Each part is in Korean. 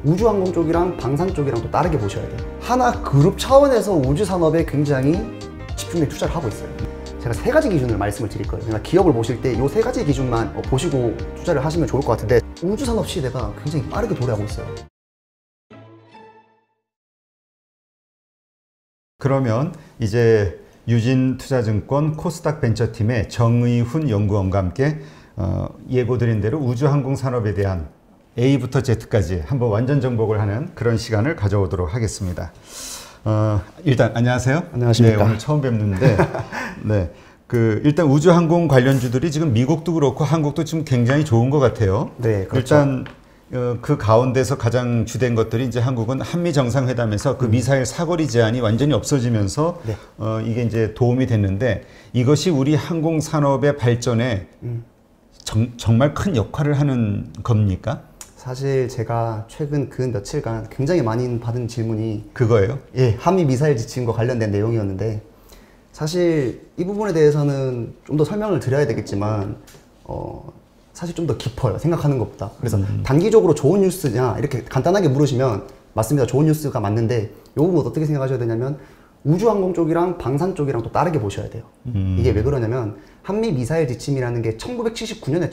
우주항공 쪽이랑 방산 쪽이랑 또 다르게 보셔야 돼요. 하나 그룹 차원에서 우주산업에 굉장히 집중력 투자를 하고 있어요. 제가 세 가지 기준을 말씀을 드릴 거예요. 그러니까 기업을 보실 때 이 세 가지 기준만 보시고 투자를 하시면 좋을 것 같은데, 우주산업 시대가 굉장히 빠르게 도래하고 있어요. 그러면 이제 유진투자증권 코스닥 벤처팀의 정의훈 연구원과 함께 예고드린 대로 우주항공 산업에 대한 A부터 Z까지 한번 완전 정복을 하는 그런 시간을 가져오도록 하겠습니다. 일단 안녕하세요. 안녕하십니까. 네, 오늘 처음 뵙는데 네, 일단 우주항공 관련주들이 지금 미국도 그렇고 한국도 지금 굉장히 좋은 것 같아요. 네, 그렇죠. 일단 그 가운데서 가장 주된 것들이 이제 한국은 한미 정상회담에서 그 미사일 사거리 제한이 완전히 없어지면서 네. 이게 이제 도움이 됐는데, 이것이 우리 항공 산업의 발전에 정말 큰 역할을 하는 겁니까? 사실 제가 최근 그 며칠간 굉장히 많이 받은 질문이 그거예요? 예, 한미 미사일 지침과 관련된 내용이었는데, 사실 이 부분에 대해서는 좀 더 설명을 드려야 되겠지만 사실 좀 더 깊어요, 생각하는 것보다. 그래서 단기적으로 좋은 뉴스냐 이렇게 간단하게 물으시면 맞습니다, 좋은 뉴스가 맞는데, 이 부분 어떻게 생각하셔야 되냐면 우주항공 쪽이랑 방산 쪽이랑 또 다르게 보셔야 돼요. 이게 왜 그러냐면 한미 미사일 지침이라는 게 1979년에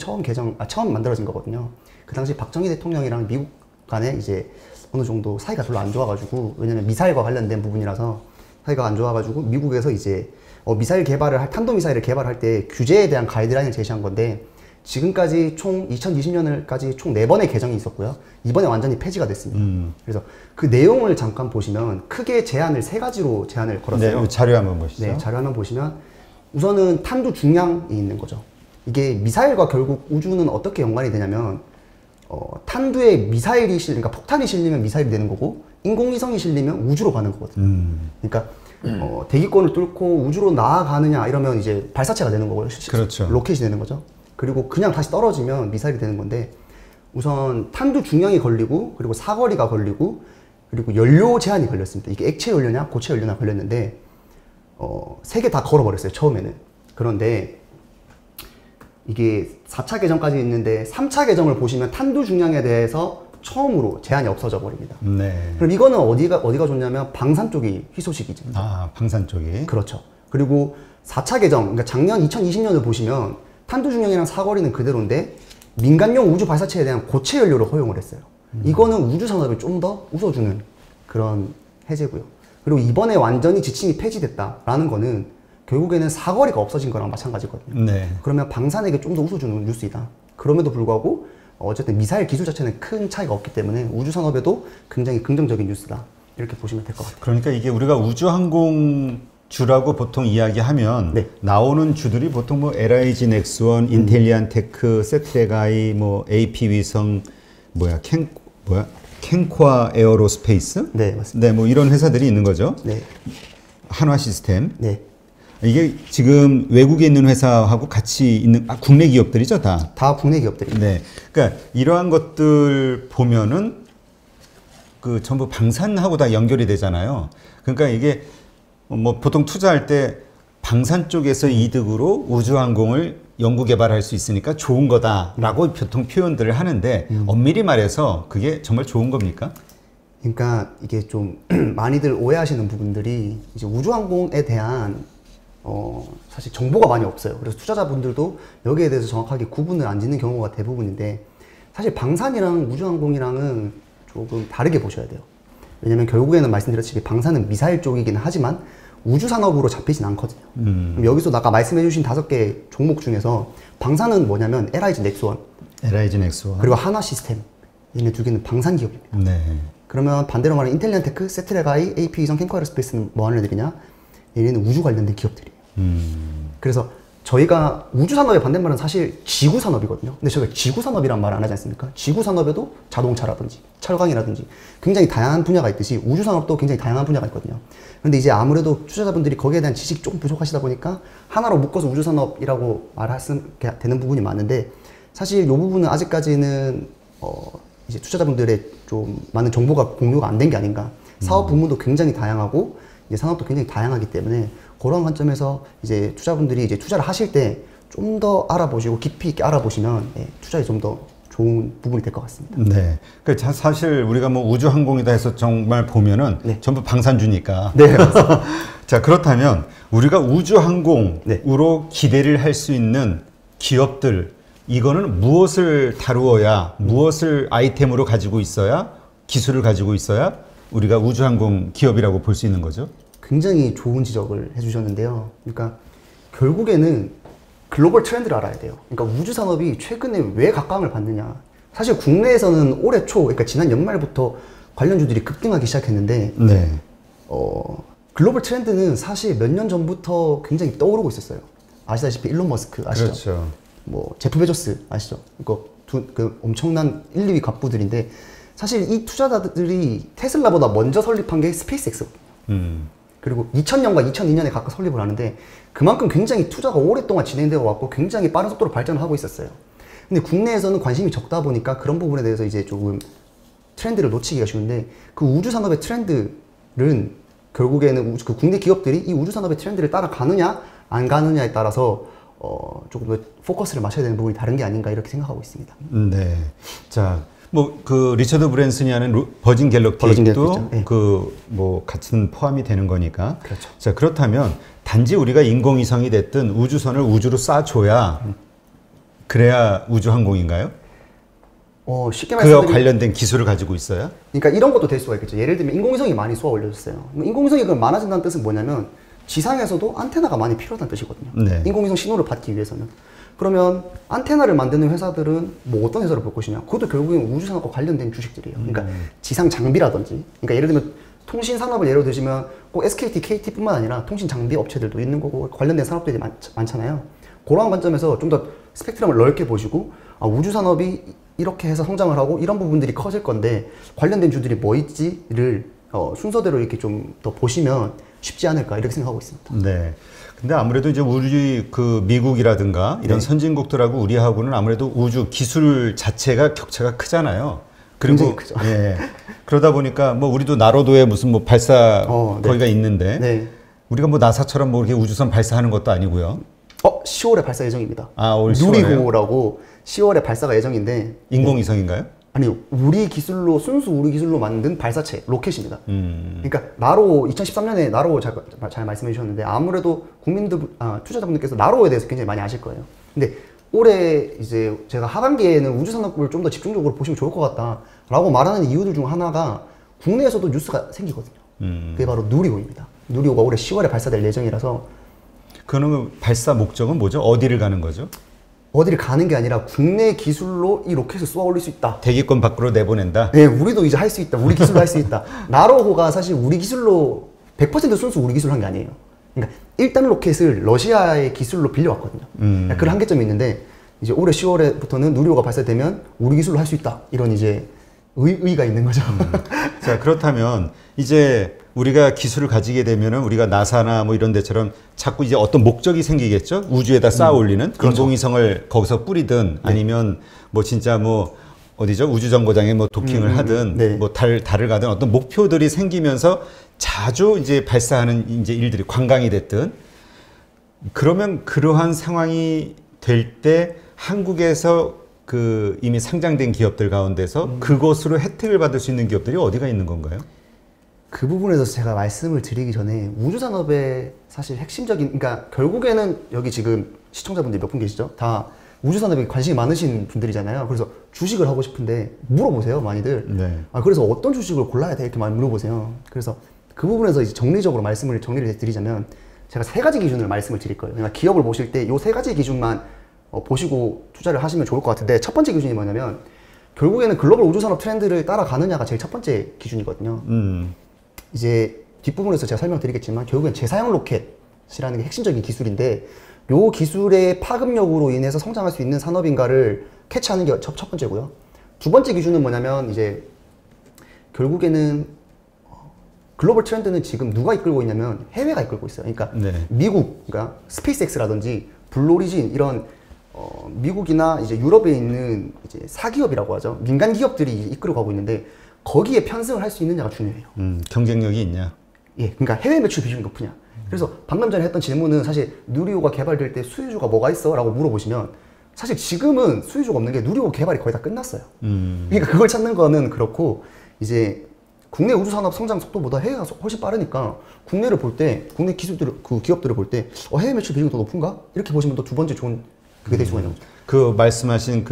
처음 만들어진 거거든요. 그 당시 박정희 대통령이랑 미국 간에 이제 어느 정도 사이가 별로 안 좋아가지고, 왜냐면 미사일과 관련된 부분이라서 사이가 안 좋아가지고 미국에서 이제 미사일 개발을 탄도미사일을 개발할 때 규제에 대한 가이드라인을 제시한 건데, 지금까지 총 2020년까지 총 4번의 개정이 있었고요. 이번에 완전히 폐지가 됐습니다. 그래서 그 내용을 잠깐 보시면 크게 제한을 3가지로 제한을 걸었어요. 네, 자료 한번 보시죠. 네, 자료 한번 보시면 우선은 탄두 중량이 있는 거죠. 이게 미사일과 결국 우주는 어떻게 연관이 되냐면 탄두에 미사일이 그러니까 폭탄이 실리면 미사일이 되는 거고, 인공위성이 실리면 우주로 가는 거거든요. 그러니까 대기권을 뚫고 우주로 나아가느냐 이러면 이제 발사체가 되는 거고요. 그렇죠. 로켓이 되는 거죠. 그리고 그냥 다시 떨어지면 미사일이 되는 건데, 우선 탄두 중량이 걸리고, 그리고 사거리가 걸리고, 그리고 연료 제한이 걸렸습니다. 이게 액체 연료냐 고체 연료냐 걸렸는데 3개 다 걸어버렸어요, 처음에는. 그런데 이게 4차 개정까지 있는데 3차 개정을 보시면 탄두 중량에 대해서 처음으로 제한이 없어져 버립니다. 네. 그럼 이거는 어디가 좋냐면 방산 쪽이 희소식이죠. 아, 방산 쪽이. 그렇죠. 그리고 4차 개정, 그러니까 작년 2020년을 보시면 탄두 중량이랑 사거리는 그대로인데 민간용 우주 발사체에 대한 고체 연료를 허용을 했어요. 이거는 우주 산업을 좀 더 웃어주는 그런 해제고요. 그리고 이번에 완전히 지침이 폐지됐다라는 거는 결국에는 사거리가 없어진 거랑 마찬가지거든요. 네. 그러면 방산에게 좀 더 웃어주는 뉴스이다. 그럼에도 불구하고 어쨌든 미사일 기술 자체는 큰 차이가 없기 때문에 우주 산업에도 굉장히 긍정적인 뉴스다, 이렇게 보시면 될 것 같아요. 그러니까 이게 우리가 우주항공 주라고 보통 이야기하면 네. 나오는 주들이 보통 뭐 LIG 넥스원, 인텔리안 테크, 세트레가이, 뭐 AP 위성, 캔코아 에어로스페이스, 네, 맞습니다. 네, 뭐 이런 회사들이 있는 거죠. 네, 한화 시스템. 네. 이게 지금 외국에 있는 회사하고 같이 있는 국내 기업들이죠, 다. 다 국내 기업들입니다. 네. 그러니까 이러한 것들 보면은 전부 방산하고 다 연결이 되잖아요. 그러니까 이게 뭐 보통 투자할 때 방산 쪽에서 이득으로 우주항공을 연구 개발할 수 있으니까 좋은 거다라고 보통 표현들을 하는데, 엄밀히 말해서 그게 정말 좋은 겁니까? 그러니까 이게 좀 많이들 오해하시는 부분들이, 이제 우주항공에 대한 사실 정보가 많이 없어요. 그래서 투자자분들도 여기에 대해서 정확하게 구분을 안 짓는 경우가 대부분인데, 사실 방산이랑 우주항공이랑은 조금 다르게 보셔야 돼요. 왜냐면 결국에는 말씀드렸듯이 방산은 미사일 쪽이기는 하지만 우주산업으로 잡히진 않거든요. 그럼 여기서 아까 말씀해주신 5개 종목 중에서 방산은 뭐냐면 LIG 넥스원, 그리고 한화 시스템, 얘네 2개는 방산 기업입니다. 네. 그러면 반대로 말하면 인텔리안 테크, 세트레가이, AP 위성, 캔코 에어로스페이스는 뭐 하는 애들이냐? 얘네는 우주 관련된 기업들이에요. 그래서 저희가 우주산업의 반대말은 사실 지구산업이거든요. 근데 저희가 지구산업이란 말을 안 하지 않습니까? 지구산업에도 자동차라든지 철강이라든지 굉장히 다양한 분야가 있듯이 우주산업도 굉장히 다양한 분야가 있거든요. 그런데 이제 아무래도 투자자분들이 거기에 대한 지식이 조금 부족하시다 보니까 하나로 묶어서 우주산업이라고 말하게 되는 부분이 많은데, 사실 이 부분은 아직까지는 이제 투자자분들의 좀 많은 정보가 공유가 안 된 게 아닌가. 사업 부문도 굉장히 다양하고 이제 산업도 굉장히 다양하기 때문에 그런 관점에서 이제 투자분들이 이제 투자를 하실 때 좀 더 알아보시고 깊이 있게 알아보시면 투자에 좀 더 좋은 부분이 될 것 같습니다. 네. 그러니까 사실 우리가 뭐 우주항공이다 해서 정말 보면은 네. 전부 방산주니까. 네, 맞습니다. 자, 그렇다면 우리가 우주항공으로 네. 기대를 할 수 있는 기업들, 이거는 무엇을 다루어야, 무엇을 아이템으로 가지고 있어야, 기술을 가지고 있어야 우리가 우주항공 기업이라고 볼 수 있는 거죠? 굉장히 좋은 지적을 해주셨는데요. 그러니까 결국에는 글로벌 트렌드를 알아야 돼요. 그러니까 우주 산업이 최근에 왜 각광을 받느냐. 사실 국내에서는 올해 초, 그러니까 지난 연말부터 관련주들이 급등하기 시작했는데, 네. 글로벌 트렌드는 사실 몇 년 전부터 굉장히 떠오르고 있었어요. 아시다시피 일론 머스크 아시죠? 그렇죠. 뭐 제프 베조스 아시죠? 그 엄청난 1, 2위 갑부들인데 사실 이 투자자들이 테슬라보다 먼저 설립한 게 스페이스X거든요. 그리고 2000년과 2002년에 각각 설립을 하는데 그만큼 굉장히 투자가 오랫동안 진행되어 왔고 굉장히 빠른 속도로 발전을 하고 있었어요. 근데 국내에서는 관심이 적다 보니까 그런 부분에 대해서 이제 조금 트렌드를 놓치기가 쉬운데 그 우주 산업의 트렌드는 결국에는 그 국내 기업들이 이 우주 산업의 트렌드를 따라가느냐 안 가느냐에 따라서 조금 더 포커스를 맞춰야 되는 부분이 다른 게 아닌가 이렇게 생각하고 있습니다. 네. 자, 뭐 그 리처드 브랜슨이 하는 버진 갤럭틱도 네. 그 뭐 같은 포함이 되는 거니까. 그렇죠. 자, 그렇다면 단지 우리가 인공위성이 됐든 우주선을 우주로 쏴줘야 그래야 우주항공인가요? 쉽게 그와 말씀드리면 관련된 기술을 가지고 있어야? 그러니까 이런 것도 될 수가 있겠죠. 예를 들면 인공위성이 많이 쏘아 올려졌어요. 인공위성이 그럼 많아진다는 뜻은 뭐냐면 지상에서도 안테나가 많이 필요하다는 뜻이거든요. 네. 인공위성 신호를 받기 위해서는. 그러면 안테나를 만드는 회사들은 뭐 어떤 회사를 볼 것이냐. 그것도 결국엔 우주산업과 관련된 주식들이에요. 그러니까 지상 장비라든지. 그러니까 예를 들면 통신 산업을 예로 드시면 꼭 SKT, KT뿐만 아니라 통신 장비 업체들도 있는 거고 관련된 산업들이 많잖아요. 그러한 관점에서 좀 더 스펙트럼을 넓게 보시고 우주산업이 이렇게 해서 성장을 하고 이런 부분들이 커질 건데 관련된 주들이 뭐 있지를 순서대로 이렇게 좀 더 보시면 쉽지 않을까 이렇게 생각하고 있습니다. 네. 근데 아무래도 이제 우리 그 미국이라든가 이런 네. 선진국들하고 우리하고는 아무래도 우주 기술 자체가 격차가 크잖아요. 굉장히 크죠. 예. 그러다 보니까 뭐 우리도 나로도에 무슨 뭐 발사 네. 거기가 있는데 네. 우리가 뭐 나사처럼 뭐 이렇게 우주선 발사하는 것도 아니고요. 10월에 발사 예정입니다. 올 10월에요? 누리호라고 10월에 발사가 예정인데 인공위성인가요? 아니요. 순수 우리 기술로 만든 발사체, 로켓입니다. 그러니까 나로 2013년에 나로 잘 말씀해 주셨는데 아무래도 투자자분들께서 나로에 대해서 굉장히 많이 아실 거예요. 근데 올해 이제 제가 하반기에는 우주 산업을 좀 더 집중적으로 보시면 좋을 것 같다라고 말하는 이유들 중 하나가 국내에서도 뉴스가 생기거든요. 그게 바로 누리호입니다. 누리호가 올해 10월에 발사될 예정이라서 그러면 발사 목적은 뭐죠? 어디를 가는 거죠? 어디를 가는 게 아니라 국내 기술로 이 로켓을 쏘아 올릴 수 있다. 대기권 밖으로 내보낸다? 네, 우리도 이제 할 수 있다. 우리 기술로 할 수 있다. 나로호가 사실 우리 기술로 100% 순수 우리 기술로 한 게 아니에요. 그러니까 1단 로켓을 러시아의 기술로 빌려왔거든요. 그런 한계점이 있는데 이제 올해 10월에부터는 누리호가 발사되면 우리 기술로 할 수 있다. 이런 이제 의의가 있는 거죠. 자, 그렇다면 이제 우리가 기술을 가지게 되면은 우리가 나사나 뭐 이런 데처럼 자꾸 이제 어떤 목적이 생기겠죠? 우주에다 쌓아 올리는 그렇죠. 인공위성을 거기서 뿌리든 아니면 뭐 진짜 뭐 어디죠? 우주정거장에 뭐 도킹을 하든 네. 뭐 달을 가든 어떤 목표들이 생기면서 자주 이제 발사하는 이제 일들이 관광이 됐든 그러면 그러한 상황이 될 때 한국에서 그 이미 상장된 기업들 가운데서 그것으로 혜택을 받을 수 있는 기업들이 어디가 있는 건가요? 그 부분에서 제가 말씀을 드리기 전에 우주산업의 사실 핵심적인, 그러니까 결국에는 여기 지금 시청자분들이 몇 분 계시죠? 다 우주산업에 관심이 많으신 분들이잖아요. 그래서 주식을 하고 싶은데 물어보세요, 많이들. 네. 그래서 어떤 주식을 골라야 돼? 이렇게 많이 물어보세요. 그래서 그 부분에서 이제 정리적으로 정리를 드리자면 제가 3가지 기준을 말씀을 드릴 거예요. 그러니까 기업을 보실 때 이 3가지 기준만 보시고 투자를 하시면 좋을 것 같은데 첫 번째 기준이 뭐냐면 결국에는 글로벌 우주산업 트렌드를 따라가느냐가 제일 첫 번째 기준이거든요. 이제 뒷부분에서 제가 설명드리겠지만 결국엔 재사용 로켓이라는 게 핵심적인 기술인데 요 기술의 파급력으로 인해서 성장할 수 있는 산업인가를 캐치하는 게 첫 번째고요. 두 번째 기준은 뭐냐면 이제 결국에는 글로벌 트렌드는 지금 누가 이끌고 있냐면 해외가 이끌고 있어요. 그러니까 네. 미국, 그러니까 스페이스X라든지 블루오리진 이런 미국이나 이제 유럽에 있는 이제 사기업이라고 하죠. 민간 기업들이 이끌어 가고 있는데 거기에 편승을 할 수 있느냐가 중요해요. 경쟁력이 있냐? 예, 그러니까 해외 매출 비중이 높으냐. 그래서 방금 전에 했던 질문은 사실 누리호가 개발될 때 수혜주가 뭐가 있어? 라고 물어보시면 사실 지금은 수혜주가 없는 게 누리호 개발이 거의 다 끝났어요. 그러니까 그걸 찾는 거는 그렇고 이제 국내 우주 산업 성장 속도보다 해외가 훨씬 빠르니까 국내를 볼 때 국내 기업들을 볼 때 해외 매출 비중이 더 높은가 이렇게 보시면 또 두 번째 좋은 그게 될 수가 있는 거죠. 그 말씀하신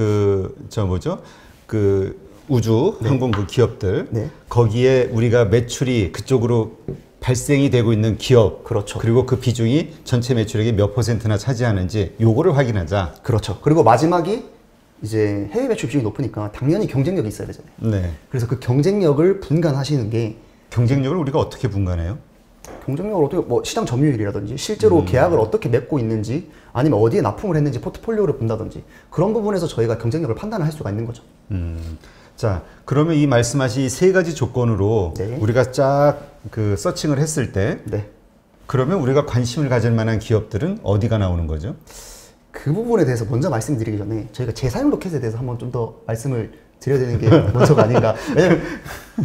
우주 네. 항공 그 기업들 네. 거기에 우리가 매출이 그쪽으로 발생이 되고 있는 기업 그렇죠. 그리고 그 비중이 전체 매출액의 몇 %나 차지하는지 요거를 확인하자. 그렇죠. 그리고 마지막이 이제 해외 매출 비중이 높으니까 당연히 경쟁력이 있어야 되잖아요. 네. 그래서 그 경쟁력을 분간하시는 게 경쟁력을 우리가 어떻게 분간해요? 경쟁력을 어떻게 뭐 시장 점유율이라든지 실제로 계약을 어떻게 맺고 있는지 아니면 어디에 납품을 했는지 포트폴리오를 본다든지 그런 부분에서 저희가 경쟁력을 판단을 할 수가 있는 거죠. 자, 그러면 이 말씀하신 이 세 가지 조건으로 네. 우리가 쫙 그 서칭을 했을 때 네. 그러면 우리가 관심을 가질 만한 기업들은 어디가 나오는 거죠? 그 부분에 대해서 먼저 말씀드리기 전에 저희가 재사용 로켓에 대해서 한번 좀 더 말씀을 드려야 되는 게 먼저가 아닌가. 왜냐면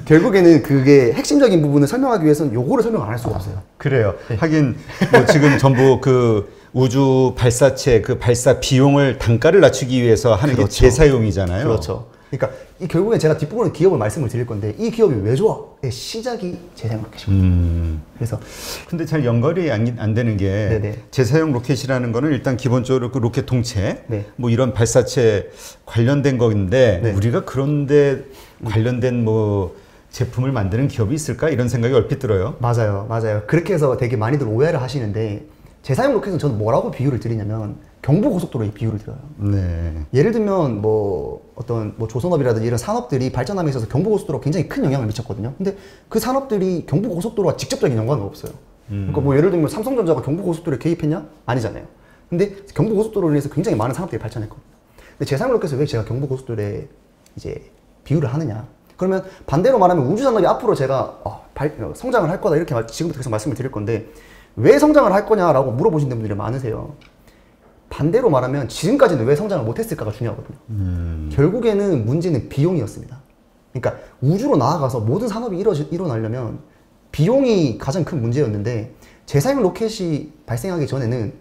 결국에는 그게 핵심적인 부분을 설명하기 위해서는 요거를 설명 안 할 수가 없어요. 그래요. 하긴 뭐 지금 전부 그 우주 발사체 그 발사 비용을 단가를 낮추기 위해서 하는 게 그렇죠. 재사용이잖아요. 그렇죠. 그러니까 이 결국엔 제가 뒷부분에 기업을 말씀을 드릴 건데 이 기업이 왜 좋아? 의 시작이 재사용 로켓입니다. 그래서 근데 잘 연결이 안 되는 게 네네. 재사용 로켓이라는 거는 일단 기본적으로 그 로켓 동체 네. 뭐 이런 발사체 관련된 건데 네. 우리가 그런데 관련된 뭐 제품을 만드는 기업이 있을까 이런 생각이 얼핏 들어요. 맞아요. 그렇게 해서 되게 많이들 오해를 하시는데 재사용 로켓은 저는 뭐라고 비유를 드리냐면 경부고속도로에 비유를 드려요. 네. 예를 들면 뭐 어떤 뭐 조선업이라든지 이런 산업들이 발전함에 있어서 경부고속도로가 굉장히 큰 영향을 미쳤거든요. 근데 그 산업들이 경부고속도로와 직접적인 연관은 없어요. 그러니까 뭐 예를 들면 삼성전자가 경부고속도로에 개입했냐? 아니잖아요. 근데 경부고속도로를 인해서 굉장히 많은 산업들이 발전했거든요. 근데 재사용 로켓에서 왜 제가 경부고속도로에 이제 비유를 하느냐? 그러면 반대로 말하면 우주산업이 앞으로 제가 성장을 할 거다 이렇게 지금부터 계속 말씀을 드릴 건데 왜 성장을 할 거냐라고 물어보시는 분들이 많으세요. 반대로 말하면 지금까지는 왜 성장을 못했을까가 중요하거든요. 결국에는 문제는 비용이었습니다. 그러니까 우주로 나아가서 모든 산업이 일어나려면 비용이 가장 큰 문제였는데 재사용 로켓이 발생하기 전에는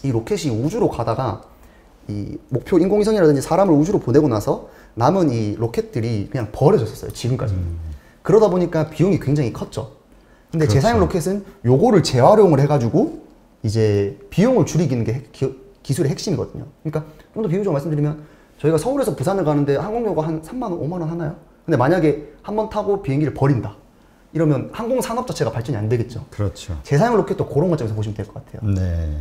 이 로켓이 우주로 가다가 이 목표 인공위성이라든지 사람을 우주로 보내고 나서 남은 이 로켓들이 그냥 버려졌었어요. 지금까지는. 그러다 보니까 비용이 굉장히 컸죠. 근데 그렇죠. 재사용 로켓은 요거를 재활용을 해가지고 이제 비용을 줄이기는 게 기술의 핵심이거든요. 그러니까 좀 더 비유적으로 말씀드리면 저희가 서울에서 부산을 가는데 항공료가 한 3만 원, 5만 원 하나요? 근데 만약에 한 번 타고 비행기를 버린다. 이러면 항공 산업 자체가 발전이 안 되겠죠. 그렇죠. 재사용 로켓도 그런 관점에서 보시면 될 것 같아요. 네.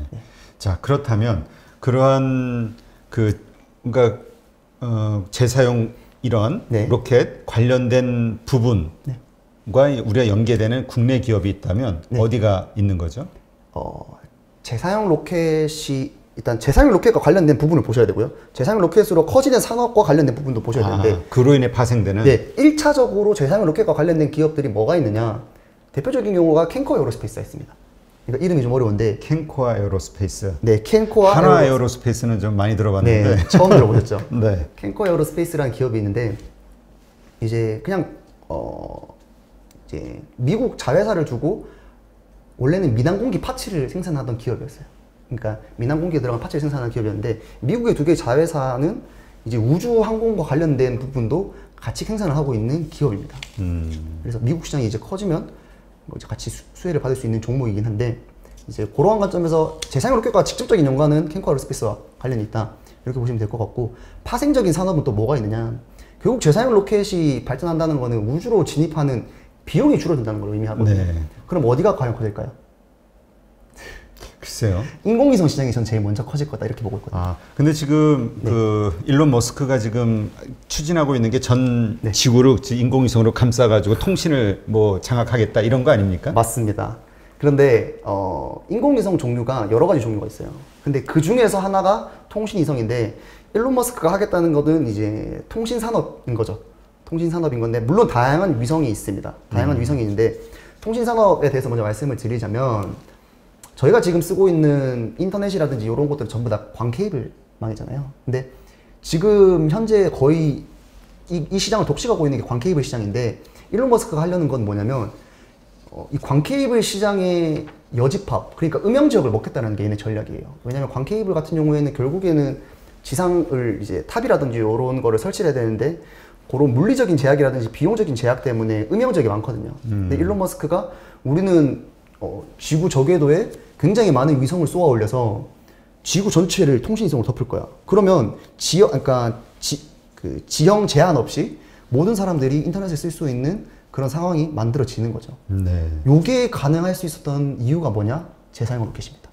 자, 그렇다면 그러한 그러니까 재사용 이런 네. 로켓 관련된 부분과 우리가 연계되는 국내 기업이 있다면 네. 어디가 있는 거죠? 재사용 로켓이 일단 재사용 로켓과 관련된 부분을 보셔야 되고요. 재사용 로켓으로 커지는 산업과 관련된 부분도 보셔야 되는데 그로 인해 파생되는 네, 1차적으로 재사용 로켓과 관련된 기업들이 뭐가 있느냐. 대표적인 경우가 캔코어 에어로스페이스가 있습니다. 그러니까 이름이 좀 어려운데 캔코아 에어로스페이스. 네, 캔코어 하나 에어로스페이스는 좀 많이 들어봤는데. 네, 처음 들어보셨죠? 네. 캔코어 에어로스페이스라는 기업이 있는데 이제 그냥 이제 미국 자회사를 두고 원래는 민항공기 파츠를 생산하던 기업이었어요. 그러니까 민항공기에 들어간 파츠를 생산하는 기업이었는데 미국의 두 개의 자회사는 이제 우주 항공과 관련된 부분도 같이 생산을 하고 있는 기업입니다. 그래서 미국 시장이 이제 커지면 뭐 이제 같이 수혜를 받을 수 있는 종목이긴 한데 이제 그러한 관점에서 재사용 로켓과 직접적인 연관은 캔코어 에어로스페이스와 관련이 있다 이렇게 보시면 될 것 같고 파생적인 산업은 또 뭐가 있느냐 결국 재사용 로켓이 발전한다는 거는 우주로 진입하는 비용이 줄어든다는 걸 의미하거든요. 네. 그럼 어디가 과연 커질까요? 글쎄요. 인공위성 시장이 전 제일 먼저 커질 거다 이렇게 보고 있거든요. 근데 지금 네. 그 일론 머스크가 지금 추진하고 있는 게 전 네. 지구를 인공위성으로 감싸가지고 통신을 뭐 장악하겠다 이런 거 아닙니까? 맞습니다. 그런데 인공위성 종류가 여러 가지 종류가 있어요. 근데 그 중에서 하나가 통신위성인데 일론 머스크가 하겠다는 것은 이제 통신 산업인 거죠. 통신 산업인 건데 물론 다양한 위성이 있습니다. 다양한 위성이 있는데 통신 산업에 대해서 먼저 말씀을 드리자면 저희가 지금 쓰고 있는 인터넷이라든지 이런 것들은 전부 다 광 케이블망이잖아요. 근데 지금 현재 거의 이 시장을 독식하고 있는 게 광 케이블 시장인데 일론 머스크가 하려는 건 뭐냐면 이 광 케이블 시장의 여집합, 그러니까 음영 지역을 먹겠다는 게 얘네 전략이에요. 왜냐하면 광 케이블 같은 경우에는 결국에는 지상을 이제 탑이라든지 이런 거를 설치를 해야 되는데 그런 물리적인 제약이라든지 비용적인 제약 때문에 음영적이 많거든요. 근데 일론 머스크가 우리는 지구 저궤도에 굉장히 많은 위성을 쏘아 올려서 지구 전체를 통신위성으로 덮을 거야. 그러면 지형 제한 없이 모든 사람들이 인터넷을 쓸 수 있는 그런 상황이 만들어지는 거죠. 네. 요게 가능할 수 있었던 이유가 뭐냐? 재사용 로켓입니다.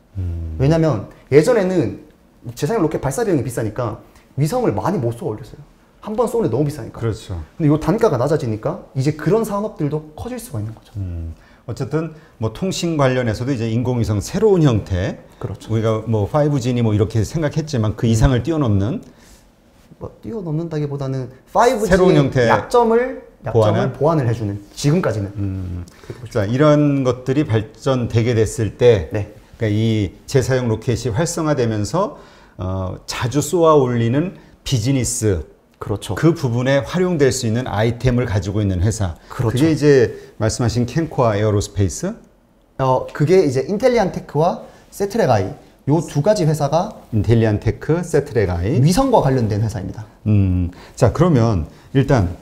왜냐면 예전에는 재사용 로켓 발사 비용이 비싸니까 위성을 많이 못 쏘아 올렸어요. 한 번 쏘는데 너무 비싸니까. 그렇죠. 근데 요 단가가 낮아지니까 이제 그런 산업들도 커질 수가 있는 거죠. 어쨌든 뭐 통신 관련해서도 이제 인공위성 새로운 형태, 그렇죠. 우리가 뭐 5G니 뭐 이렇게 생각했지만 그 이상을 뛰어넘는 뭐 뛰어넘는다기보다는 5G의 새로운 형태의 약점을 보완을 해주는 지금까지는. 자, 이런 것들이 발전되게 됐을 때, 네. 그러니까 이 재사용 로켓이 활성화되면서 자주 쏘아 올리는 비즈니스, 그렇죠. 그 부분에 활용될 수 있는 아이템을 가지고 있는 회사. 그렇죠. 그게 이제 말씀하신 캔코아 에어로스페이스? 그게 이제 인텔리안 테크와 세트렉아이 요 두 가지 회사가 인텔리안 테크, 세트렉아이. 위성과 관련된 회사입니다. 자, 그러면 일단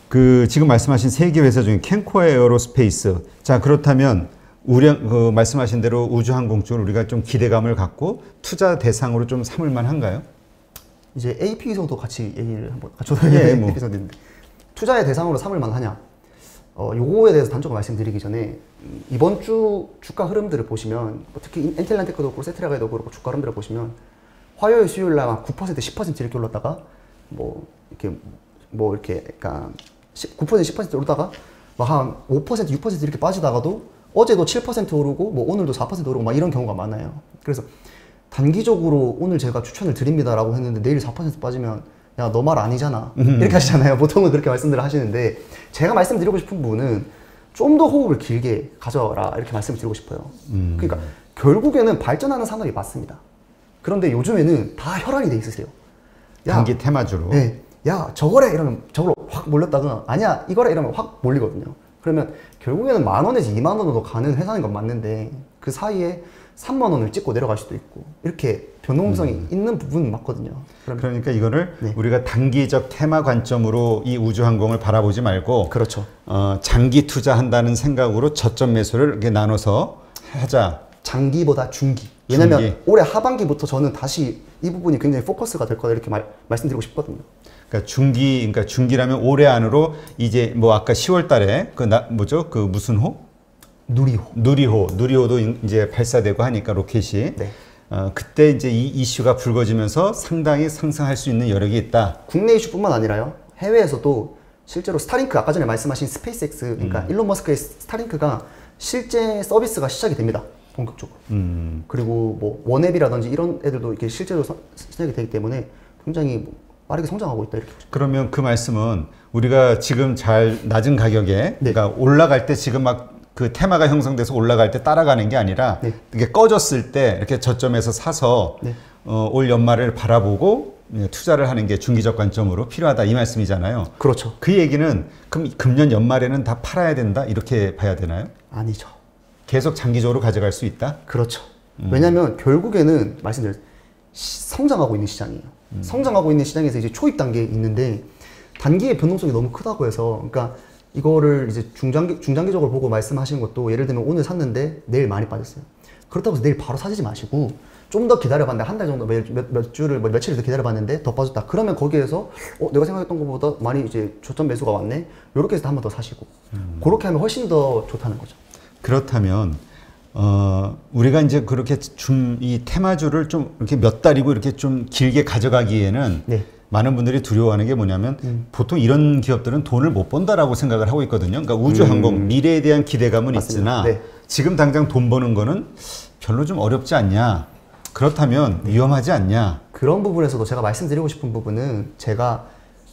그 지금 말씀하신 세 개 회사 중에 캔코아 에어로스페이스. 자, 그렇다면 그 말씀하신 대로 우주항공 쪽을 우리가 좀 기대감을 갖고 투자 대상으로 좀 삼을 만한가요? 이제 AP 위성도 같이 얘기를 한번 예, 뭐. AP 위성인데 투자의 대상으로 삼을 만하냐? 요거에 대해서 단적으로 말씀드리기 전에 이번 주 주가 흐름들을 보시면 뭐 특히 인텔리안 테크도 그렇고 세트라가도 그렇고 주가 흐름들을 보시면 화요일 수요일 날 9% 10% 이렇게 올랐다가 뭐 이렇게 그러니까 9% 10% 오르다가 막 한 5% 6% 이렇게 빠지다가도 어제도 7% 오르고 뭐 오늘도 4% 오르고 막 이런 경우가 많아요. 그래서 단기적으로 오늘 제가 추천을 드립니다라고 했는데 내일 4% 빠지면 야, 너 말 아니잖아. 이렇게 하시잖아요. 보통은 그렇게 말씀들을 하시는데 제가 말씀드리고 싶은 부분은 좀 더 호흡을 길게 가져라 이렇게 말씀을 드리고 싶어요. 그러니까 결국에는 발전하는 산업이 맞습니다. 그런데 요즘에는 다 혈안이 돼 있으세요. 야, 단기 테마주로. 네. 야, 저거래 이러면 저걸로 확 몰렸다가 아니야, 이거래 이러면 확 몰리거든요. 그러면 결국에는 10,000원에서 20,000원으로 가는 회사인 건 맞는데 그 사이에 30,000원을 찍고 내려갈 수도 있고 이렇게 변동성이 있는 부분은 맞거든요. 그러니까 이거를 네. 우리가 단기적 테마 관점으로 이 우주항공을 바라보지 말고 그렇죠. 장기 투자한다는 생각으로 저점 매수를 이렇게 나눠서 하자. 장기보다 중기. 왜냐면 중기. 올해 하반기부터 저는 다시 이 부분이 굉장히 포커스가 될 거다 이렇게 말씀드리고 싶거든요. 그러니까 중기라면 올해 안으로 이제 뭐 아까 10월 달에 그 무슨 호? 누리호도 이제 발사되고 하니까 로켓이. 네. 그때 이제 이 이슈가 불거지면서 상당히 상승할 수 있는 여력이 있다. 국내 이슈뿐만 아니라요. 해외에서도 실제로 스타링크 아까 전에 말씀하신 스페이스X 그러니까 일론 머스크의 스타링크가 실제 서비스가 시작이 됩니다. 본격적으로. 그리고 뭐 원앱이라든지 이런 애들도 이렇게 실제로 시작이 되기 때문에 굉장히 빠르게 성장하고 있다 이렇게 보죠. 그러면 그 말씀은 우리가 지금 잘 낮은 가격에 네. 그러니까 올라갈 때 지금 막 그 테마가 형성돼서 올라갈 때 따라가는 게 아니라 네. 이게 꺼졌을 때 이렇게 저점에서 사서 네. 올 연말을 바라보고 투자를 하는 게 중기적 관점으로 필요하다 이 말씀이잖아요. 그렇죠. 그 얘기는 그럼 금년 연말에는 다 팔아야 된다 이렇게 봐야 되나요? 아니죠. 계속 장기적으로 가져갈 수 있다? 그렇죠. 왜냐하면 결국에는 말씀드렸 성장하고 있는 시장이에요. 성장하고 있는 시장에서 이제 초입 단계에 있는데 단기의 변동성이 너무 크다고 해서 그러니까 이거를 이제 중장기적으로 보고 말씀하시는 것도 예를 들면 오늘 샀는데 내일 많이 빠졌어요. 그렇다고 해서 내일 바로 사지지 마시고 좀 더 기다려봤는데 한 달 정도 몇 주를 며칠을 더 기다려봤는데 더 빠졌다. 그러면 거기에서 내가 생각했던 것보다 많이 이제 저점 매수가 왔네. 이렇게 해서 한 번 더 사시고 그렇게 하면 훨씬 더 좋다는 거죠. 그렇다면 우리가 이제 그렇게 이 테마주를 좀 이렇게 몇 달이고 이렇게 좀 길게 가져가기에는 네. 많은 분들이 두려워하는 게 뭐냐면 보통 이런 기업들은 돈을 못 번다라고 생각을 하고 있거든요. 그러니까 우주항공 미래에 대한 기대감은 맞습니다. 있으나 네. 지금 당장 돈 버는 거는 별로 좀 어렵지 않냐. 그렇다면 위험하지 않냐. 그런 부분에서도 제가 말씀드리고 싶은 부분은 제가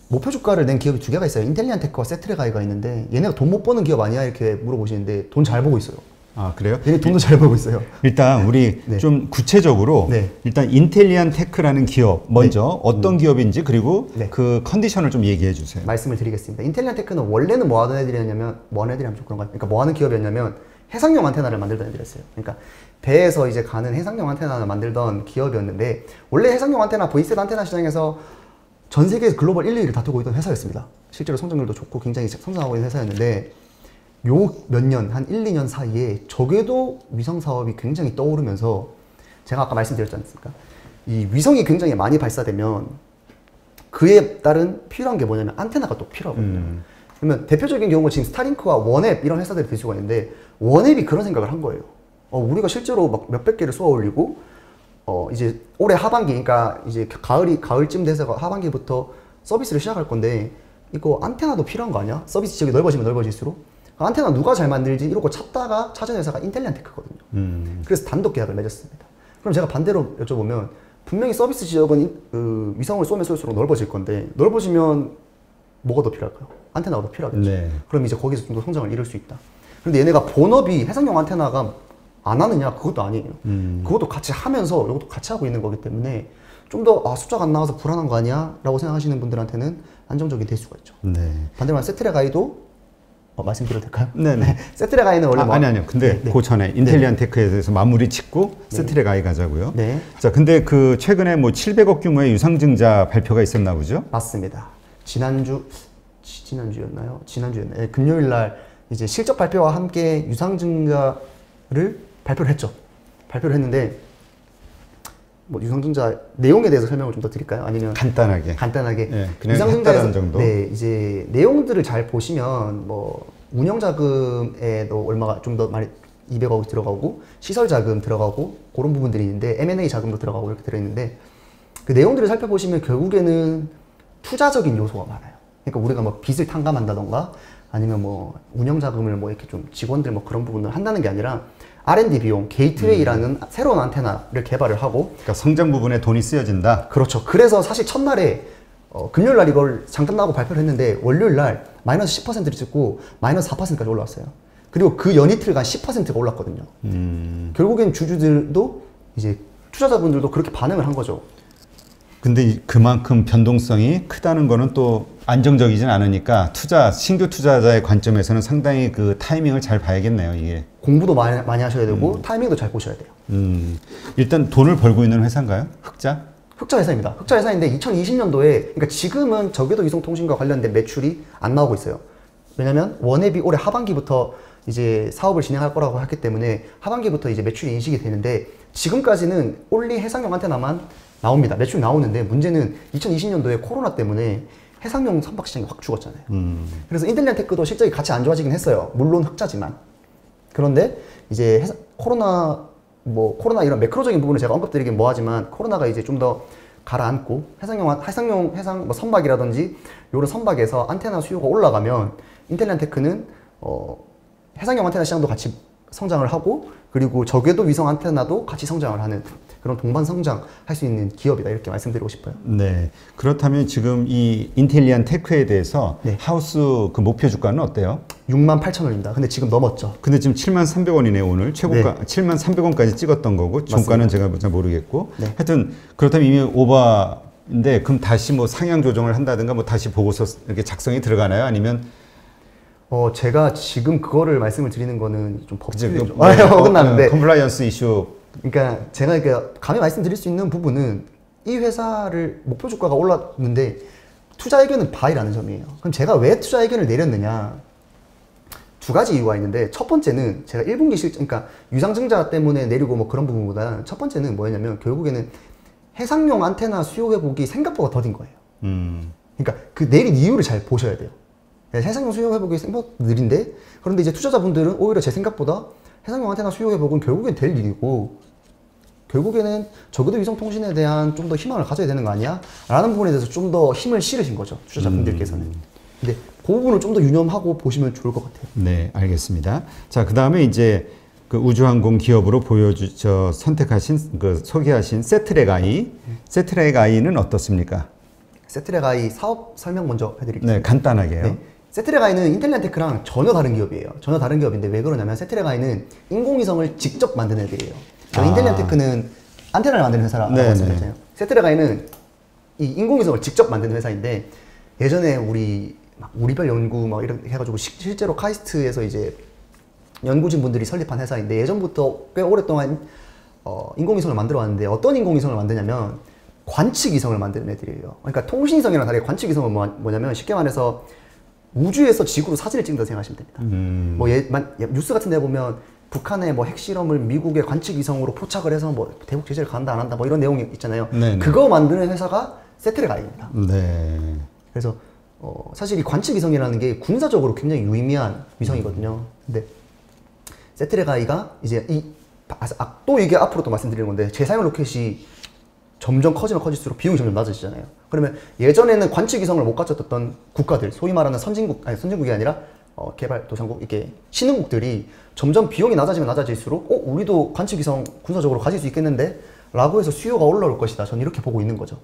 목표 주가를 낸 기업이 두 개가 있어요. 인텔리안 테크와 세트레가이가 있는데 얘네가 돈 못 버는 기업 아니야 이렇게 물어보시는데 돈 잘 벌고 있어요. 아, 그래요? 얘네 돈도 잘 벌고 있어요. 일단 우리 네. 좀 구체적으로 네. 일단 인텔리안 테크라는 기업 먼저 어떤 기업인지 그리고 네. 그 컨디션을 좀 얘기해 주세요. 말씀을 드리겠습니다. 인텔리안 테크는 원래는 뭐 하던 애들이었냐면 뭐 하는 애들이냐면 좀 그런가요? 그러니까 뭐 하는 기업이었냐면 해상용 안테나를 만들던 애들이었어요. 그러니까 배에서 이제 가는 해상용 안테나를 만들던 기업이었는데 원래 해상용 안테나, V셋 안테나 시장에서 전 세계 글로벌 1, 2위를 다투고 있던 회사였습니다. 실제로 성장률도 좋고 굉장히 성장하고 있는 회사였는데 요 몇 년, 한 1, 2년 사이에 저궤도 위성 사업이 굉장히 떠오르면서 제가 아까 말씀드렸지 않습니까? 이 위성이 굉장히 많이 발사되면 그에 따른 필요한 게 뭐냐면 안테나가 또 필요하거든요. 그러면 대표적인 경우가 지금 스타링크와 원앱 이런 회사들이 들 수가 있는데 원앱이 그런 생각을 한 거예요. 우리가 실제로 막 몇백 개를 쏘아 올리고 이제 올해 하반기, 그러니까 이제 가을쯤 돼서 하반기부터 서비스를 시작할 건데 이거 안테나도 필요한 거 아니야? 서비스 지역이 넓어지면 넓어질수록 안테나 누가 잘 만들지 이러고 찾다가 찾은 회사가 인텔리안테크거든요. 그래서 단독 계약을 맺었습니다. 그럼 제가 반대로 여쭤보면 분명히 서비스 지역은 위성을 쏘면 쏠수록 넓어질 건데 넓어지면 뭐가 더 필요할까요? 안테나가 더 필요하겠죠. 네. 그럼 이제 거기서 좀 더 성장을 이룰 수 있다. 그런데 얘네가 본업이 해상용 안테나가 안 하느냐? 그것도 아니에요. 그것도 같이 하면서 이것도 같이 하고 있는 거기 때문에 좀 더 숫자가 안 나와서 불안한 거 아니야? 라고 생각하시는 분들한테는 안정적이 될 수가 있죠. 네. 반대로 세트랙 아이도 말씀드려도 될까요? 네네. 세트랙 아이는 원래 아니요. 근데 그 전에 인텔리안테크에 대해서 마무리 짓고 세트랙 아이 가자고요. 네. 자, 근데 그 최근에 뭐 700억 규모의 유상증자 발표가 있었나 보죠? 맞습니다. 지난주였나요? 네, 금요일 날 이제 실적 발표와 함께 유상증자를 발표를 했죠. 발표를 했는데 뭐 유상증자 내용에 대해서 설명을 좀 더 드릴까요? 아니면 간단하게. 네, 그냥 유상증자에서 정도. 네, 이제 내용들을 잘 보시면 뭐 운영 자금에도 얼마가 좀 더 많이 200억 들어가고 시설 자금 들어가고 그런 부분들이 있는데 M&A 자금도 들어가고 이렇게 들어 있는데 그 내용들을 살펴보시면 결국에는 투자적인 요소가 많아요. 그러니까 우리가 뭐 빚을 탕감한다던가 아니면 뭐 운영 자금을 뭐 이렇게 좀 직원들 뭐 그런 부분을 한다는 게 아니라 R&D 비용, 게이트웨이라는 새로운 안테나를 개발을 하고 그러니까 성장 부분에 돈이 쓰여진다? 그렇죠. 그래서 사실 첫날에 금요일 날 이걸 잠깐 나고 발표를 했는데 월요일 날 마이너스 10%를 찍고 마이너스 4%까지 올라왔어요. 그리고 그 연이틀간 10%가 올랐거든요. 결국엔 주주들도 이제 투자자분들도 그렇게 반응을 한 거죠. 근데 그만큼 변동성이 크다는 거는 또 안정적이진 않으니까 신규 투자자의 관점에서는 상당히 그 타이밍을 잘 봐야겠네요, 이게. 공부도 많이 하셔야 되고 타이밍도 잘 보셔야 돼요. 일단 돈을 벌고 있는 회사인가요? 흑자 회사입니다. 흑자 회사인데 2020년도에 그러니까 지금은 저궤도 위성통신과 관련된 매출이 안 나오고 있어요. 왜냐면 원앱이 올해 하반기부터 이제 사업을 진행할 거라고 했기 때문에 하반기부터 이제 매출이 인식이 되는데 지금까지는 올리 해상용 안테나만 나옵니다. 매출이 나오는데 문제는 2020년도에 코로나 때문에 해상용 선박 시장이 확 죽었잖아요. 그래서 인텔리안테크도 실적이 같이 안 좋아지긴 했어요. 물론 흑자지만. 그런데 이제 코로나 이런 매크로적인 부분을 제가 언급드리긴 뭐하지만 코로나가 이제 좀 더 가라앉고 해상용 선박이라든지 이런 선박에서 안테나 수요가 올라가면 인텔리안테크는 해상용 안테나 시장도 같이 성장을 하고 그리고 저궤도 위성 안테나도 같이 성장을 하는 그런 동반 성장할 수 있는 기업이다 이렇게 말씀드리고 싶어요. 네. 그렇다면 지금 이 인텔리안테크에 대해서 네. 하우스 그 목표 주가는 어때요? 68,000원입니다. 근데 지금 넘었죠. 근데 지금 73,300원이네요. 오늘 최고가 네. 73,300원까지 찍었던 거고 종가는 제가 잘 모르겠고 네. 하여튼 그렇다면 이미 오버인데 그럼 다시 뭐 상향 조정을 한다든가 뭐 다시 보고서 이렇게 작성이 들어가나요? 아니면 제가 지금 그거를 말씀을 드리는 거는 좀 법적이 좀 어긋나는데 컴플라이언스 이슈. 그러니까 제가 감히 말씀드릴 수 있는 부분은 이 회사를 목표 주가가 올랐는데 투자 의견은 바이라는 점이에요. 그럼 제가 왜 투자 의견을 내렸느냐? 두 가지 이유가 있는데 첫 번째는 제가 1분기 그러니까 유상증자 때문에 내리고 뭐 그런 부분보다는 첫 번째는 뭐였냐면 결국에는 해상용 안테나 수요 회복이 생각보다 더딘 거예요. 그러니까 그 내린 이유를 잘 보셔야 돼요. 해상용 수요 회복이 생각보다 느린데 그런데 이제 투자자분들은 오히려 제 생각보다 해상용 안테나 수요 회복은 결국엔 될 일이고 결국에는 저궤도 위성통신에 대한 좀 더 희망을 가져야 되는 거 아니야? 라는 부분에 대해서 좀 더 힘을 실으신 거죠. 투자자분들께서는. 근데 그 부분을 좀 더 유념하고 보시면 좋을 것 같아요. 네, 알겠습니다. 자, 그 다음에 이제 그 우주항공 기업으로 선택하신, 소개하신 세트랙 아이. 세트랙 아이는 어떻습니까? 세트랙 아이 사업 설명 먼저 해드릴게요. 네, 간단하게요. 네. 세트랙 아이는 인텔리안테크랑 전혀 다른 기업이에요. 전혀 다른 기업인데 왜 그러냐면 세트랙 아이는 인공위성을 직접 만든 애들이에요. 인텔리안테크는 안테나를 만드는 회사라고 말씀드렸잖아요. 세트랙 아이는 이 인공위성을 직접 만드는 회사인데 예전에 우리별 연구 막 이렇게 해가지고 실제로 카이스트에서 이제 연구진 분들이 설립한 회사인데 예전부터 꽤 오랫동안 인공위성을 만들어 왔는데 어떤 인공위성을 만드냐면 관측위성을 만드는 애들이에요. 그러니까 통신위성이랑 다르게 관측위성은 뭐냐면 쉽게 말해서 우주에서 지구로 사진을 찍는다 생각하시면 됩니다. 뭐 뉴스 같은 데 보면 북한의 뭐 핵실험을 미국의 관측위성으로 포착을 해서 뭐 대북 제재를 간다 안 한다 뭐 이런 내용이 있잖아요. 네네. 그거 만드는 회사가 세트레가이입니다. 네. 그래서 사실 이 관측위성이라는 게 군사적으로 굉장히 유의미한 위성이거든요. 근데 세트레가이가 이제 또 이게 앞으로 또 말씀드리는 건데 재사용 로켓이 점점 커지면 커질수록 비용이 점점 낮아지잖아요. 그러면 예전에는 관측위성을 못 가졌던 국가들, 소위 말하는 선진국이 아니라 개발도상국, 이게 신흥국들이 점점 비용이 낮아지면 낮아질수록 우리도 관측위성 군사적으로 가질 수 있겠는데? 라고 해서 수요가 올라올 것이다. 저는 이렇게 보고 있는 거죠.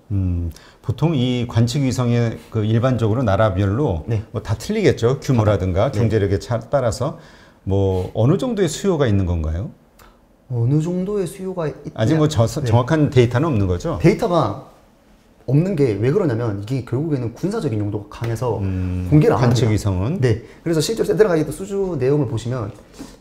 보통 이 관측위성의 그 일반적으로 나라별로 네. 뭐 다 틀리겠죠. 규모라든가 네. 경제력에 따라서 뭐 어느 정도의 수요가 있는 건가요? 어느 정도의 수요가 아직 뭐 정확한 데이터는 없는 거죠? 데이터가 없는 게 왜 그러냐면 이게 결국에는 군사적인 용도가 강해서 공개를 안 합니다. 관측위성은? 네. 그래서 실제로 세트레가이도 수주 내용을 보시면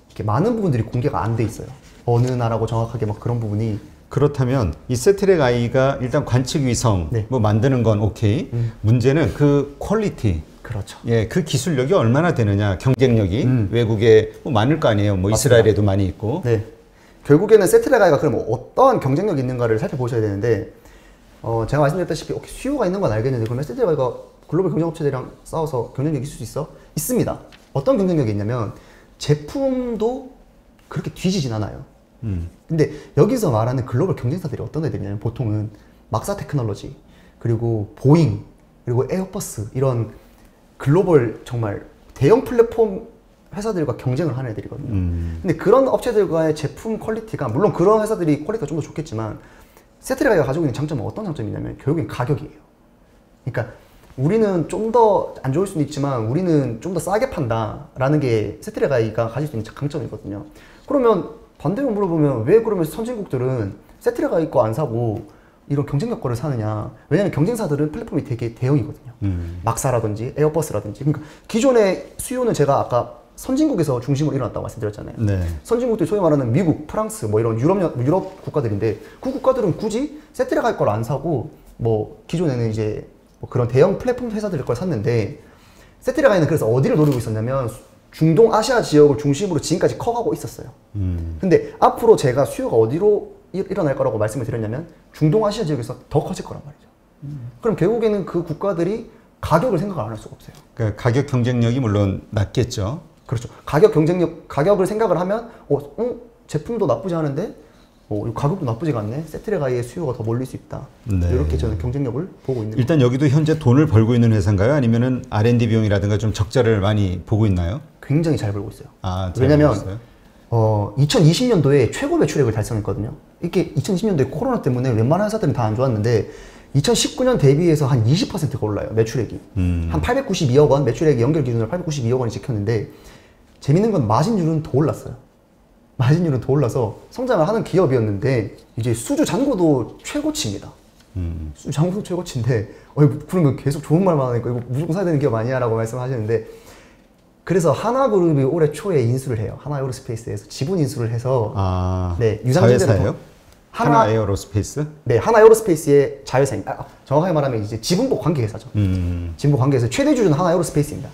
이렇게 많은 부분들이 공개가 안 돼 있어요. 어느 나라고 정확하게 막 그런 부분이. 그렇다면 이 세트레가이가 일단 관측위성 네. 뭐 만드는 건 오케이. 문제는 그 퀄리티. 그렇죠. 예, 그 기술력이 얼마나 되느냐, 경쟁력이 외국에 뭐 많을 거 아니에요. 뭐 맞습니다. 이스라엘에도 많이 있고. 네. 결국에는 세트레가이가 그럼 어떠한 경쟁력이 있는가를 살펴보셔야 되는데 제가 말씀드렸다시피 수요가 있는 건 알겠는데 그러면 세트레가이가 글로벌 경쟁업체들이랑 싸워서 경쟁력이 있을 수 있어? 있습니다. 어떤 경쟁력이 있냐면 제품도 그렇게 뒤지진 않아요. 근데 여기서 말하는 글로벌 경쟁사들이 어떤 애들이냐면 보통은 막사 테크놀로지, 그리고 보잉, 그리고 에어버스 이런 글로벌 정말 대형 플랫폼 회사들과 경쟁을 하는 애들이거든요. 근데 그런 업체들과의 제품 퀄리티가, 물론 그런 회사들이 퀄리티가 좀 더 좋겠지만 세트레가이가 가지고 있는 장점은 어떤 장점이냐면 결국엔 가격이에요. 그러니까 우리는 좀 더 안 좋을 수는 있지만 우리는 좀 더 싸게 판다라는 게 세트레가이가 가질 수 있는 강점이거든요. 그러면 반대로 물어보면 왜 그러면 선진국들은 세트레가이 거 안 사고 이런 경쟁력 거를 사느냐? 왜냐면 경쟁사들은 플랫폼이 되게 대형이거든요. 막사라든지 에어버스라든지. 그러니까 기존의 수요는 제가 아까 선진국에서 중심으로 일어났다고 말씀드렸잖아요. 네. 선진국들 소위 말하는 미국, 프랑스 뭐 이런 유럽 국가들인데 그 국가들은 굳이 세트레가이 걸 안 사고 뭐 기존에는 이제 뭐 그런 대형 플랫폼 회사들 걸 샀는데 세트레가이는 그래서 어디를 노리고 있었냐면 중동 아시아 지역을 중심으로 지금까지 커가고 있었어요. 근데 앞으로 제가 수요가 어디로 일어날 거라고 말씀을 드렸냐면 중동 아시아 지역에서 더 커질 거란 말이죠. 그럼 결국에는 그 국가들이 가격을 생각을 안 할 수가 없어요. 그러니까 가격 경쟁력이 물론 낮겠죠. 그렇죠. 가격을 생각을 하면 제품도 나쁘지 않은데 가격도 나쁘지가 않네. 세트레가이의 수요가 더 몰릴 수 있다. 네. 이렇게 저는 경쟁력을 보고 있는 일단 겁니다. 여기도 현재 돈을 벌고 있는 회사인가요? 아니면은 R&D 비용이라든가 좀 적자를 많이 보고 있나요? 굉장히 잘 벌고 있어요. 잘 왜냐면 벌고 있어요? 2020년도에 최고 매출액을 달성했거든요. 이게 2020년도에 코로나 때문에 웬만한 회사들은 다 안 좋았는데 2019년 대비해서 한 20%가 올라요. 매출액이. 한 892억 원, 매출액이 연결 기준으로 892억 원이 찍혔는데 재밌는 건 마진율은 더 올랐어요. 마진율은 더 올라서 성장을 하는 기업이었는데 이제 수주 잔고도 최고치입니다. 수주 잔고도 최고치인데 그러면 계속 좋은 말만 하니까 이거 무조건 사야 되는 기업 아니야? 라고 말씀하시는데 그래서 하나그룹이 올해 초에 인수를 해요. 하나에어로스페이스에서 지분 인수를 해서 네, 자회사예요? 하나에어로스페이스? 네, 하나에어로스페이스의 자회사입니다. 정확하게 말하면 이제 지분복 관계회사죠. 지분복 관계회사 최대 주주는 하나에어로스페이스입니다.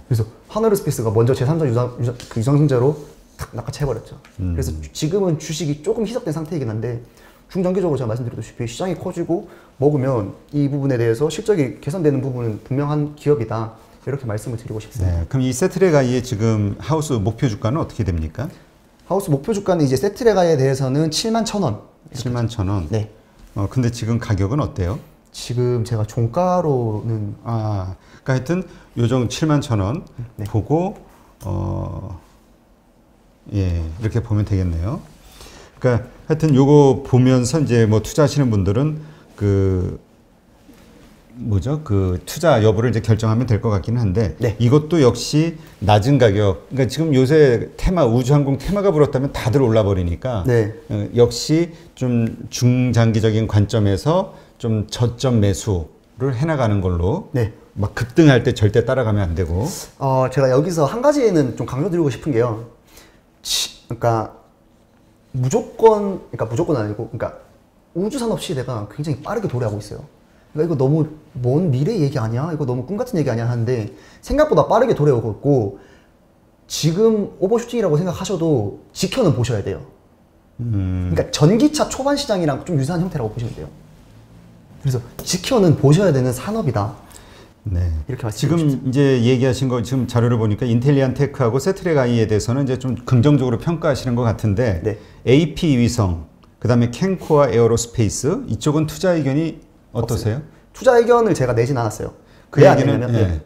그래서 하나에어로스페이스가 먼저 제3자 유상증자로 탁 낚아채버렸죠. 그래서 지금은 주식이 조금 희석된 상태이긴 한데 중장기적으로 제가 말씀드렸다시피 시장이 커지고 먹으면 이 부분에 대해서 실적이 개선되는 부분은 분명한 기업이다. 이렇게 말씀을 드리고 싶습니다. 네, 그럼 이 세트레가이의 지금 하우스 목표 주가는 어떻게 됩니까? 하우스 목표 주가는 이제 세트레가이에 대해서는 71,000원. 71,000원. 네. 근데 지금 가격은 어때요? 지금 제가 종가로는 그러니까 하여튼 요정 71,000원 네. 보고 이렇게 보면 되겠네요. 그러니까 하여튼 요거 보면서 이제 뭐 투자하시는 분들은 그 투자 여부를 이제 결정하면 될 것 같기는 한데 네. 이것도 역시 낮은 가격. 그러니까 지금 요새 우주항공 테마가 불었다면 다들 올라 버리니까 네. 역시 좀 중장기적인 관점에서 좀 저점 매수를 해나가는 걸로. 네. 막 급등할 때 절대 따라가면 안 되고. 제가 여기서 한 가지는 좀 강조드리고 싶은 게요. 그러니까 무조건 아니고, 그러니까 우주 산업 시대가 굉장히 빠르게 도래하고 있어요. 그러니까 이거 너무 먼 미래 얘기 아니야? 이거 너무 꿈 같은 얘기 아니야? 하는데 생각보다 빠르게 도래하고 있고, 지금 오버슈팅이라고 생각하셔도 지켜는 보셔야 돼요. 그러니까 전기차 초반 시장이랑 좀 유사한 형태라고 보시면 돼요. 그래서 지켜는 보셔야 되는 산업이다. 네. 이렇게 지금 말씀드리고 이제 얘기하신 거 지금 자료를 보니까 인텔리안 테크하고 세트렉 I에 대해서는 이제 좀 긍정적으로 평가하시는 것 같은데 네. AP 위성, 그다음에 캔코아 에어로스페이스 이쪽은 투자 의견이 어떠세요? 투자 의견을 제가 내진 않았어요. 그 왜 안 얘기는 내냐면 예.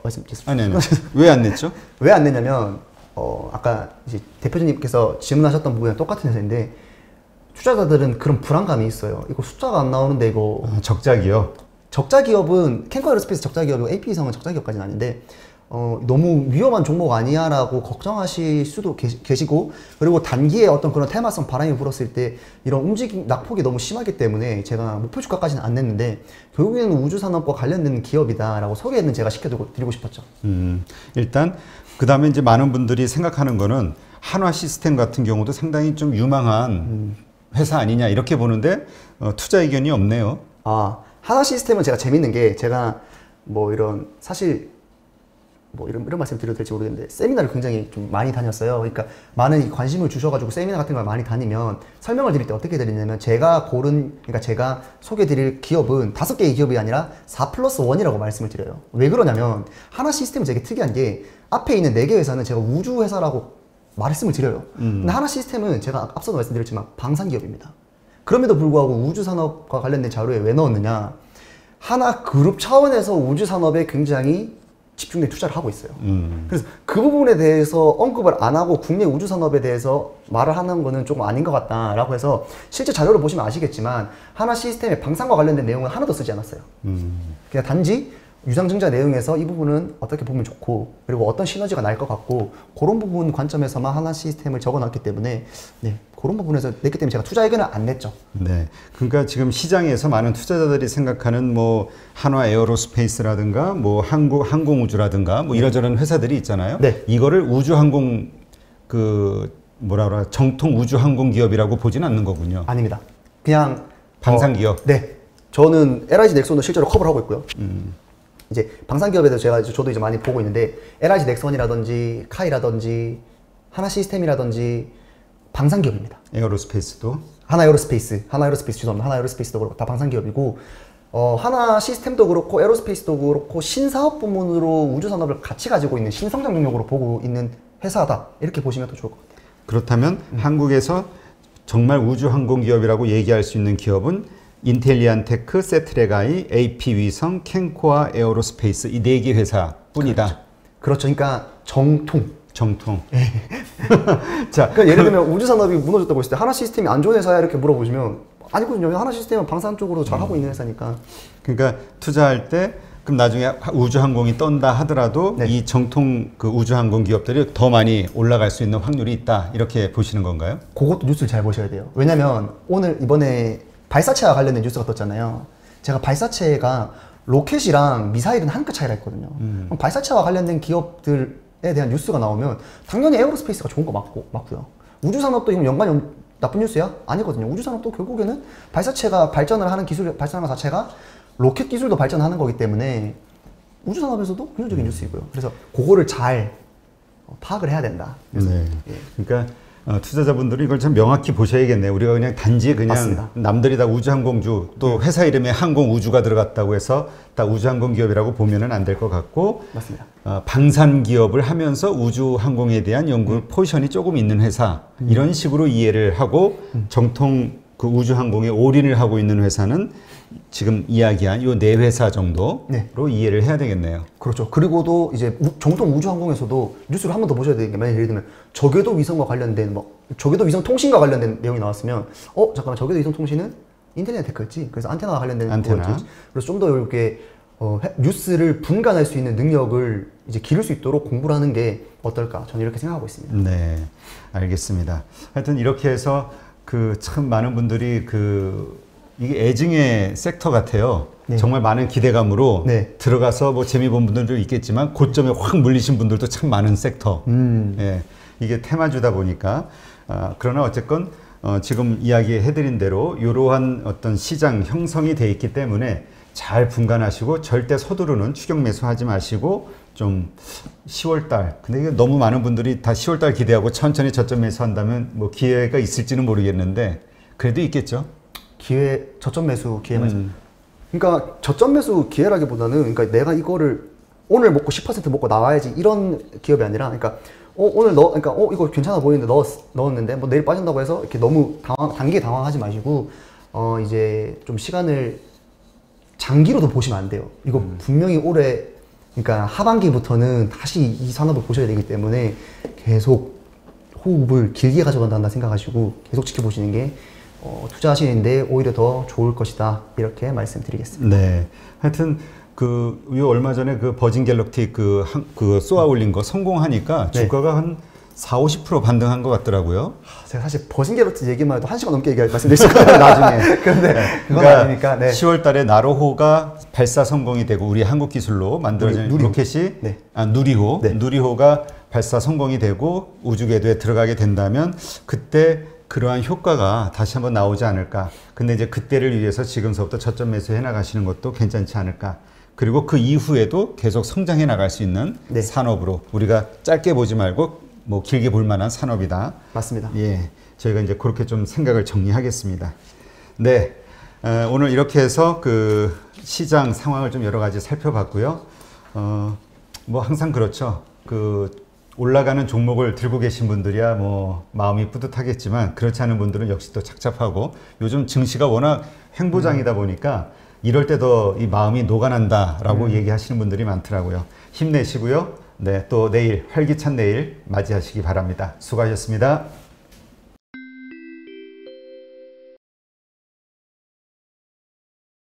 말씀 드렸습니다. 아니 왜 안 냈죠? 왜 안 내냐면 아까 이제 대표님께서 질문하셨던 부분이랑 똑같은 회사인데 투자자들은 그런 불안감이 있어요. 이거 숫자가 안 나오는데 이거 적자 기업. 적자 기업은 캔코 에어로스페이스 적자 기업이고 AP성은 적자 기업까지는 아닌데 너무 위험한 종목 아니야라고 걱정하실 수도 계시고, 그리고 단기에 어떤 그런 테마성 바람이 불었을 때 이런 움직임 낙폭이 너무 심하기 때문에 제가 목표 주가까지는 안 냈는데 결국에는 우주산업과 관련된 기업이다라고 소개는 제가 시켜드리고 싶었죠. 일단 그 다음에 이제 많은 분들이 생각하는 거는 한화 시스템 같은 경우도 상당히 좀 유망한 회사 아니냐 이렇게 보는데 투자 의견이 없네요. 하나 시스템은 제가 재밌는 게, 제가 뭐 이런 사실 뭐 이런 말씀 드려도 될지 모르겠는데 세미나를 굉장히 좀 많이 다녔어요. 그러니까 많은 관심을 주셔가지고 세미나 같은 걸 많이 다니면 설명을 드릴 때 어떻게 드리냐면, 그러니까 제가 소개드릴 기업은 5개의 기업이 아니라 4+1이라고 말씀을 드려요. 왜 그러냐면 하나 시스템은 되게 특이한 게 앞에 있는 4개 회사는 제가 우주 회사라고 말씀을 드려요. 근데 하나 시스템은 제가 앞서도 말씀드렸지만 방산 기업입니다. 그럼에도 불구하고 우주산업과 관련된 자료에 왜 넣었느냐, 하나 그룹 차원에서 우주산업에 굉장히 집중된 투자를 하고 있어요. 그래서 그 부분에 대해서 언급을 안 하고 국내 우주산업에 대해서 말을 하는 거는 조금 아닌 것 같다라고 해서, 실제 자료를 보시면 아시겠지만 하나 시스템의 방산과 관련된 내용은 하나도 쓰지 않았어요. 그냥 단지 유상증자 내용에서 이 부분은 어떻게 보면 좋고, 그리고 어떤 시너지가 날 것 같고, 그런 부분 관점에서만 하나 시스템을 적어놨기 때문에, 네, 그런 부분에서 냈기 때문에 제가 투자 의견을 안 냈죠. 네, 그러니까 지금 시장에서 많은 투자자들이 생각하는 뭐 한화 에어로스페이스라든가 뭐 한국 항공우주라든가 뭐 이러저런 회사들이 있잖아요. 네. 이거를 우주항공 정통 우주항공 기업이라고 보진 않는 거군요. 아닙니다. 그냥 방산 기업. 네, 저는 LIG 넥슨도 실제로 커버를 하고 있고요. 이제 방산기업에서 저도 이제 많이 보고 있는데, LIG 넥슨이라든지 카이라든지 하나 시스템이라든지 방산기업입니다. 에어로스페이스도. 하나 에어로스페이스 죄송합니다. 하나 에어로스페이스도 그렇고 다 방산기업이고, 하나 시스템도 그렇고 에어로스페이스도 그렇고 신사업 부문으로 우주산업을 같이 가지고 있는 신성장 동력으로 보고 있는 회사다, 이렇게 보시면 더 좋을 것 같아요. 그렇다면 한국에서 정말 우주항공 기업이라고 얘기할 수 있는 기업은 인텔리안 테크, 세트렉 I, AP 위성, 캔코아 에어로스페이스 이 4개 회사뿐이다. 그렇죠. 그러니까 정통. 자, 그러니까 예를 들면 우주산업이 무너졌다고 했을 때 하나 시스템이 안 좋은 회사야 이렇게 물어보시면 아니거든요. 하나 시스템은 방산 쪽으로 잘 하고 있는 회사니까. 그러니까 투자할 때 그럼 나중에 우주항공이 떤다 하더라도 네. 이 정통 그 우주항공 기업들이 더 많이 올라갈 수 있는 확률이 있다 이렇게 보시는 건가요? 그것도 뉴스를 잘 보셔야 돼요. 왜냐면 이번에 발사체와 관련된 뉴스가 떴잖아요. 제가 발사체가 로켓이랑 미사일은 한 끗 차이라 했거든요. 그럼 발사체와 관련된 기업들에 대한 뉴스가 나오면 당연히 에어로스페이스가 좋은 거 맞고요. 우주산업도 이건 연관이 나쁜 뉴스야? 아니거든요. 우주산업도 결국에는 발사체가 발전을 하는 기술, 발전하는 것 자체가 로켓 기술도 발전하는 거기 때문에 우주산업에서도 긍정적인 뉴스이고요. 그래서 그거를 잘 파악을 해야 된다. 그래서 네. 예. 그러니까 투자자분들이 이걸 좀 명확히 보셔야겠네요. 우리가 그냥 단지 그냥 맞습니다. 남들이 다 우주항공주 또 회사 이름에 항공우주가 들어갔다고 해서 다 우주항공 기업이라고 보면은 안 될 것 같고, 맞습니다. 방산 기업을 하면서 우주항공에 대한 연구 포지션이 조금 있는 회사 이런 식으로 이해를 하고 정통 그 우주항공에 올인을 하고 있는 회사는 지금 이야기한 요 4회사 정도로 네. 이해를 해야 되겠네요. 그렇죠. 그리고도 이제 정통 우주항공에서도 뉴스를 한 번 더 보셔야 되는 게, 만약 예를 들면 저궤도 위성과 관련된 저궤도 위성 통신과 관련된 내용이 나왔으면 잠깐만, 저궤도 위성 통신은 인텔리안 테크였지. 그래서 안테나와 관련된 거였지. 그래서 좀 더 이렇게 뉴스를 분간할 수 있는 능력을 이제 기를 수 있도록 공부를 하는 게 어떨까, 저는 이렇게 생각하고 있습니다. 네, 알겠습니다. 하여튼 이렇게 해서 참 많은 분들이 이게 애증의 섹터 같아요. 네. 정말 많은 기대감으로 네. 들어가서 뭐 재미 본 분들도 있겠지만 고점에 확 물리신 분들도 참 많은 섹터. 예. 이게 테마주다 보니까 그러나 어쨌건 지금 이야기해드린 대로 이러한 어떤 시장 형성이 돼 있기 때문에 잘 분간하시고 절대 서두르는 추격 매수하지 마시고 좀 10월달 근데 이게 너무 많은 분들이 다 10월달 기대하고 천천히 저점 매수한다면 뭐 기회가 있을지는 모르겠는데 그래도 있겠죠. 저점 매수 기회 맞죠. 그러니까 저점 매수 기회라기보다는 그러니까 내가 이거를 오늘 먹고 10% 먹고 나와야지 이런 기업이 아니라 그러니까 오늘 그러니까 이거 괜찮아 보이는데 넣었는데 뭐 내일 빠진다고 해서 이렇게 너무 단기에 당황하지 마시고 이제 좀 시간을 장기로도 보시면 안 돼요. 이거 분명히 올해 그러니까 하반기부터는 다시 이 산업을 보셔야 되기 때문에 계속 호흡을 길게 가져간다 생각하시고 계속 지켜보시는 게 투자하시는데 오히려 더 좋을 것이다 이렇게 말씀드리겠습니다. 네, 하여튼 요 얼마 전에 그 버진 갤럭틱 그 쏘아 올린 거 성공하니까 네. 주가가 한 40-50% 반등한 것 같더라고요. 제가 사실 버진 갤럭틱 얘기만 해도 1시간 넘게 말씀드릴 수 있거든요, 나중에. 그런데 그건 그러니까 아니니까. 네. 10월 달에 나로호가 발사 성공이 되고 우리 한국 기술로 만들어진 누리호. 로켓이 네. 누리호. 네. 누리호가 발사 성공이 되고 우주 궤도에 들어가게 된다면 그때 그러한 효과가 다시 한번 나오지 않을까. 근데 이제 그때를 위해서 지금서부터 저점 매수해 나가시는 것도 괜찮지 않을까. 그리고 그 이후에도 계속 성장해 나갈 수 있는 네. 산업으로 우리가 짧게 보지 말고 뭐 길게 볼 만한 산업이다. 맞습니다. 예, 저희가 이제 그렇게 좀 생각을 정리하겠습니다. 네, 오늘 이렇게 해서 그 시장 상황을 좀 여러 가지 살펴봤고요. 뭐 항상 그렇죠. 그 올라가는 종목을 들고 계신 분들이야 뭐 마음이 뿌듯하겠지만 그렇지 않은 분들은 역시 또 착잡하고 요즘 증시가 워낙 횡보장이다 보니까 이럴 때 더 이 마음이 녹아난다라고 얘기하시는 분들이 많더라고요. 힘내시고요. 네, 또 내일 활기찬 내일 맞이하시기 바랍니다. 수고하셨습니다.